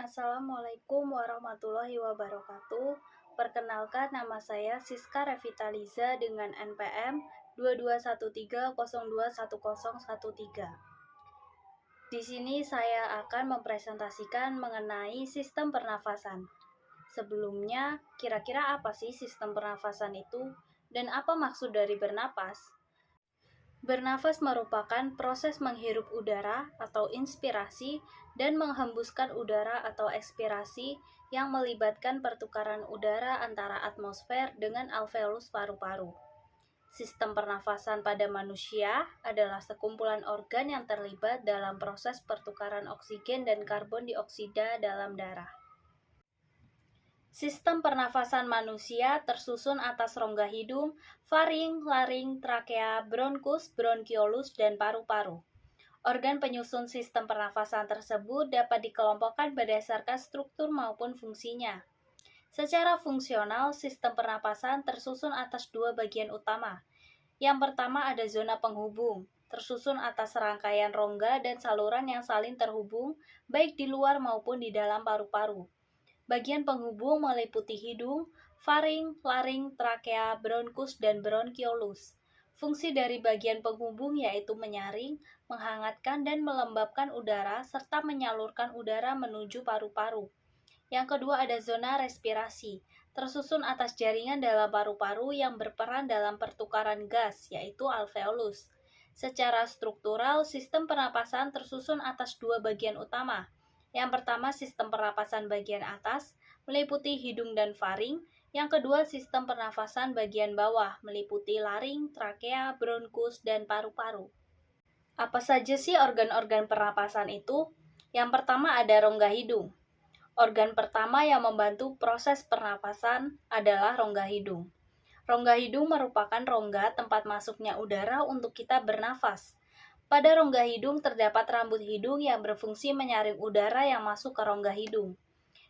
Assalamualaikum warahmatullahi wabarakatuh. Perkenalkan, nama saya Siska Revitaliza dengan NPM 2213021013. Di sini saya akan mempresentasikan mengenai sistem pernafasan. Sebelumnya, kira-kira apa sih sistem pernafasan itu dan apa maksud dari bernapas? Bernafas merupakan proses menghirup udara atau inspirasi dan menghembuskan udara atau ekspirasi yang melibatkan pertukaran udara antara atmosfer dengan alveolus paru-paru. Sistem pernafasan pada manusia adalah sekumpulan organ yang terlibat dalam proses pertukaran oksigen dan karbon dioksida dalam darah. Sistem pernafasan manusia tersusun atas rongga hidung, faring, laring, trakea, bronkus, bronkiolus, dan paru-paru. Organ penyusun sistem pernafasan tersebut dapat dikelompokkan berdasarkan struktur maupun fungsinya. Secara fungsional, sistem pernapasan tersusun atas dua bagian utama. Yang pertama ada zona penghubung, tersusun atas rangkaian rongga dan saluran yang saling terhubung, baik di luar maupun di dalam paru-paru. Bagian penghubung meliputi hidung, faring, laring, trakea, bronkus, dan bronkiolus. Fungsi dari bagian penghubung yaitu menyaring, menghangatkan, dan melembabkan udara serta menyalurkan udara menuju paru-paru. Yang kedua ada zona respirasi, tersusun atas jaringan dalam paru-paru yang berperan dalam pertukaran gas, yaitu alveolus. Secara struktural, sistem pernapasan tersusun atas dua bagian utama. Yang pertama, sistem pernapasan bagian atas, meliputi hidung dan faring. Yang kedua, sistem pernafasan bagian bawah, meliputi laring, trakea, bronkus, dan paru-paru. Apa saja sih organ-organ pernapasan itu? Yang pertama ada rongga hidung. Organ pertama yang membantu proses pernapasan adalah rongga hidung. Rongga hidung merupakan rongga tempat masuknya udara untuk kita bernafas. Pada rongga hidung terdapat rambut hidung yang berfungsi menyaring udara yang masuk ke rongga hidung.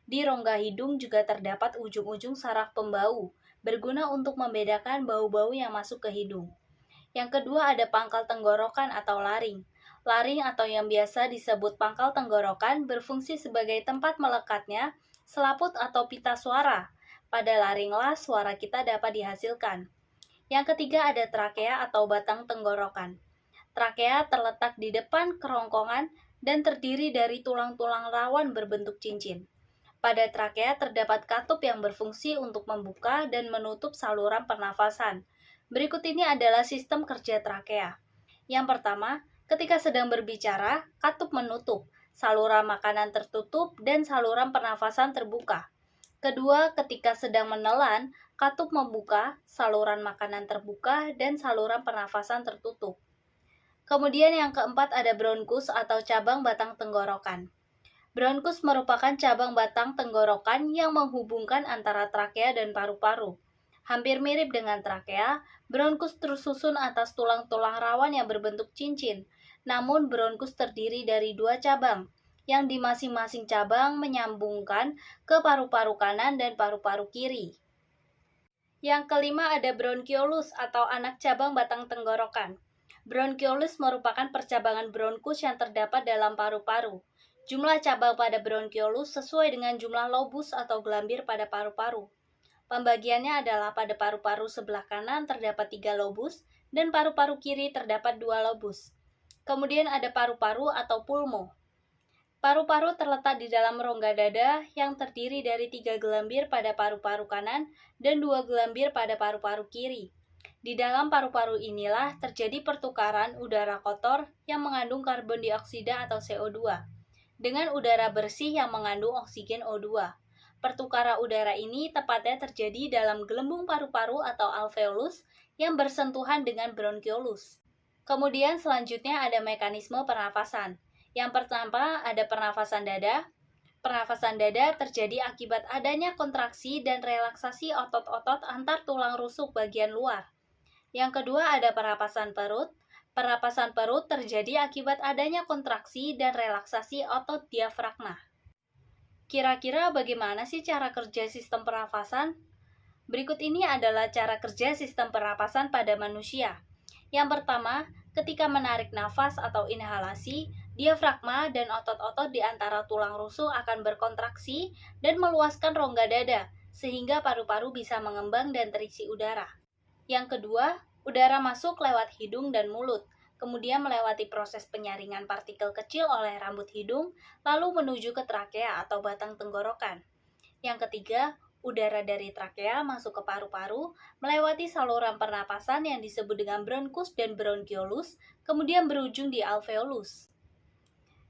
Di rongga hidung juga terdapat ujung-ujung saraf pembau, berguna untuk membedakan bau-bau yang masuk ke hidung. Yang kedua ada pangkal tenggorokan atau laring. Laring atau yang biasa disebut pangkal tenggorokan berfungsi sebagai tempat melekatnya selaput atau pita suara. Pada laringlah suara kita dapat dihasilkan. Yang ketiga ada trakea atau batang tenggorokan. Trakea terletak di depan kerongkongan dan terdiri dari tulang-tulang rawan berbentuk cincin. Pada trakea terdapat katup yang berfungsi untuk membuka dan menutup saluran pernafasan. Berikut ini adalah sistem kerja trakea. Yang pertama, ketika sedang berbicara, katup menutup, saluran makanan tertutup, dan saluran pernafasan terbuka. Kedua, ketika sedang menelan, katup membuka, saluran makanan terbuka, dan saluran pernafasan tertutup. Kemudian yang keempat ada bronkus atau cabang batang tenggorokan. Bronkus merupakan cabang batang tenggorokan yang menghubungkan antara trakea dan paru-paru. Hampir mirip dengan trakea, bronkus tersusun atas tulang-tulang rawan yang berbentuk cincin. Namun bronkus terdiri dari dua cabang, yang di masing-masing cabang menyambungkan ke paru-paru kanan dan paru-paru kiri. Yang kelima ada bronkiolus atau anak cabang batang tenggorokan. Bronkiolus merupakan percabangan bronkus yang terdapat dalam paru-paru. Jumlah cabang pada bronkiolus sesuai dengan jumlah lobus atau gelambir pada paru-paru. Pembagiannya adalah pada paru-paru sebelah kanan terdapat 3 lobus dan paru-paru kiri terdapat 2 lobus. Kemudian ada paru-paru atau pulmo. Paru-paru terletak di dalam rongga dada yang terdiri dari 3 gelambir pada paru-paru kanan dan 2 gelambir pada paru-paru kiri. Di dalam paru-paru inilah terjadi pertukaran udara kotor yang mengandung karbon dioksida atau CO2 dengan udara bersih yang mengandung oksigen O2. Pertukaran udara ini tepatnya terjadi dalam gelembung paru-paru atau alveolus yang bersentuhan dengan bronkiolus. Kemudian selanjutnya ada mekanisme pernafasan. Yang pertama ada pernafasan dada. Pernafasan dada terjadi akibat adanya kontraksi dan relaksasi otot-otot antar tulang rusuk bagian luar. Yang kedua ada pernapasan perut. Pernapasan perut terjadi akibat adanya kontraksi dan relaksasi otot diafragma. Kira-kira bagaimana sih cara kerja sistem pernafasan? Berikut ini adalah cara kerja sistem pernapasan pada manusia. Yang pertama, ketika menarik nafas atau inhalasi, Diafragma dan otot-otot di antara tulang rusuk akan berkontraksi dan meluaskan rongga dada, sehingga paru-paru bisa mengembang dan terisi udara. Yang kedua, udara masuk lewat hidung dan mulut, kemudian melewati proses penyaringan partikel kecil oleh rambut hidung, lalu menuju ke trakea atau batang tenggorokan. Yang ketiga, udara dari trakea masuk ke paru-paru, melewati saluran pernapasan yang disebut dengan bronkus dan bronkiolus, kemudian berujung di alveolus.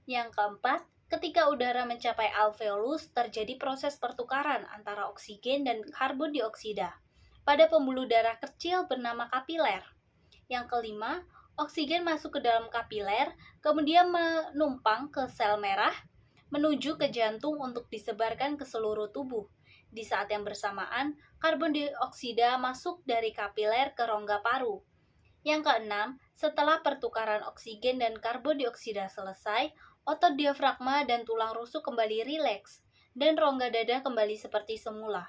Yang keempat, ketika udara mencapai alveolus, terjadi proses pertukaran antara oksigen dan karbon dioksida pada pembuluh darah kecil bernama kapiler. Yang kelima, oksigen masuk ke dalam kapiler, kemudian menumpang ke sel merah, menuju ke jantung untuk disebarkan ke seluruh tubuh. Di saat yang bersamaan, karbon dioksida masuk dari kapiler ke rongga paru. Yang keenam, setelah pertukaran oksigen dan karbon dioksida selesai, otot diafragma dan tulang rusuk kembali rileks, dan rongga dada kembali seperti semula.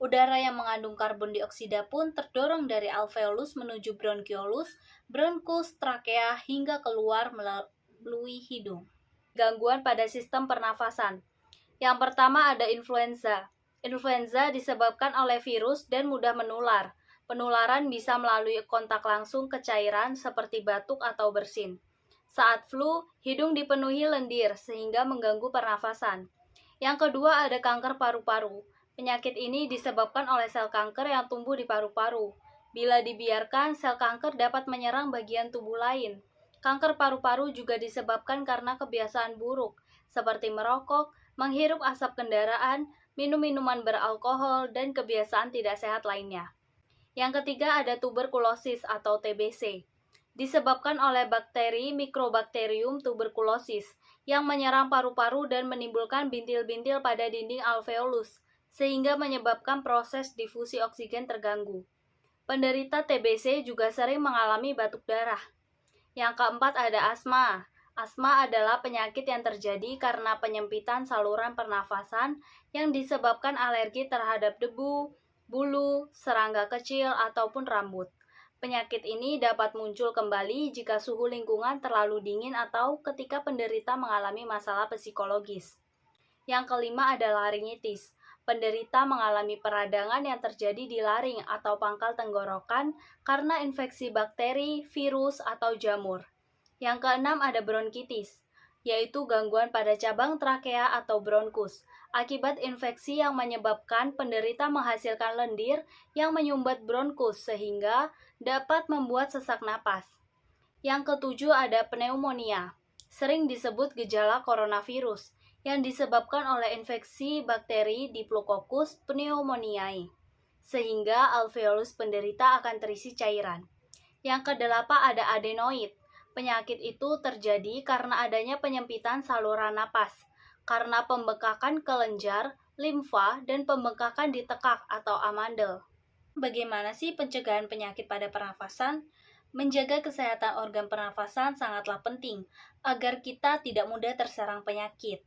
Udara yang mengandung karbon dioksida pun terdorong dari alveolus menuju bronkiolus, bronkus, trakea, hingga keluar melalui hidung. Gangguan pada sistem pernafasan. Yang pertama ada influenza. Influenza disebabkan oleh virus dan mudah menular. Penularan bisa melalui kontak langsung ke cairan seperti batuk atau bersin. Saat flu, hidung dipenuhi lendir sehingga mengganggu pernafasan. Yang kedua ada kanker paru-paru. Penyakit ini disebabkan oleh sel kanker yang tumbuh di paru-paru. Bila dibiarkan, sel kanker dapat menyerang bagian tubuh lain. Kanker paru-paru juga disebabkan karena kebiasaan buruk, seperti merokok, menghirup asap kendaraan, minum minuman beralkohol, dan kebiasaan tidak sehat lainnya. Yang ketiga ada tuberkulosis atau TBC. Disebabkan oleh bakteri Mycobacterium tuberculosis yang menyerang paru-paru dan menimbulkan bintil-bintil pada dinding alveolus, sehingga menyebabkan proses difusi oksigen terganggu. Penderita TBC juga sering mengalami batuk darah. Yang keempat ada asma. Asma adalah penyakit yang terjadi karena penyempitan saluran pernafasan yang disebabkan alergi terhadap debu, bulu, serangga kecil, ataupun rambut. Penyakit ini dapat muncul kembali jika suhu lingkungan terlalu dingin atau ketika penderita mengalami masalah psikologis. Yang kelima ada laringitis. Penderita mengalami peradangan yang terjadi di laring atau pangkal tenggorokan karena infeksi bakteri, virus, atau jamur. Yang keenam ada bronkitis, yaitu gangguan pada cabang trakea atau bronkus, akibat infeksi yang menyebabkan penderita menghasilkan lendir yang menyumbat bronkus sehingga dapat membuat sesak napas. Yang ketujuh ada pneumonia, sering disebut gejala coronavirus, yang disebabkan oleh infeksi bakteri Diplococcus pneumoniae, sehingga alveolus penderita akan terisi cairan. Yang kedelapan ada adenoid. Penyakit itu terjadi karena adanya penyempitan saluran napas, karena pembekakan kelenjar, limfa, dan pembekakan di tekak atau amandel. Bagaimana sih pencegahan penyakit pada pernafasan? Menjaga kesehatan organ pernafasan sangatlah penting agar kita tidak mudah terserang penyakit.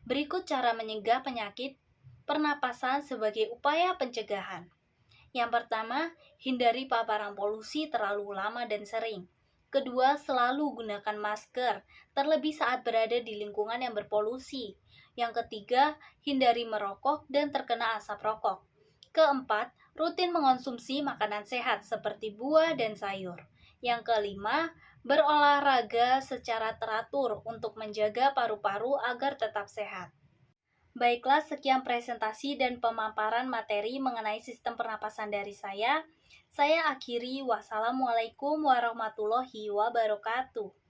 Berikut cara mencegah penyakit pernapasan sebagai upaya pencegahan. Yang pertama, hindari paparan polusi terlalu lama dan sering. Kedua, selalu gunakan masker, terlebih saat berada di lingkungan yang berpolusi. Yang ketiga, hindari merokok dan terkena asap rokok. Keempat, rutin mengonsumsi makanan sehat seperti buah dan sayur. Yang kelima, berolahraga secara teratur untuk menjaga paru-paru agar tetap sehat. Baiklah, sekian presentasi dan pemaparan materi mengenai sistem pernapasan dari saya. Saya akhiri, wassalamualaikum warahmatullahi wabarakatuh.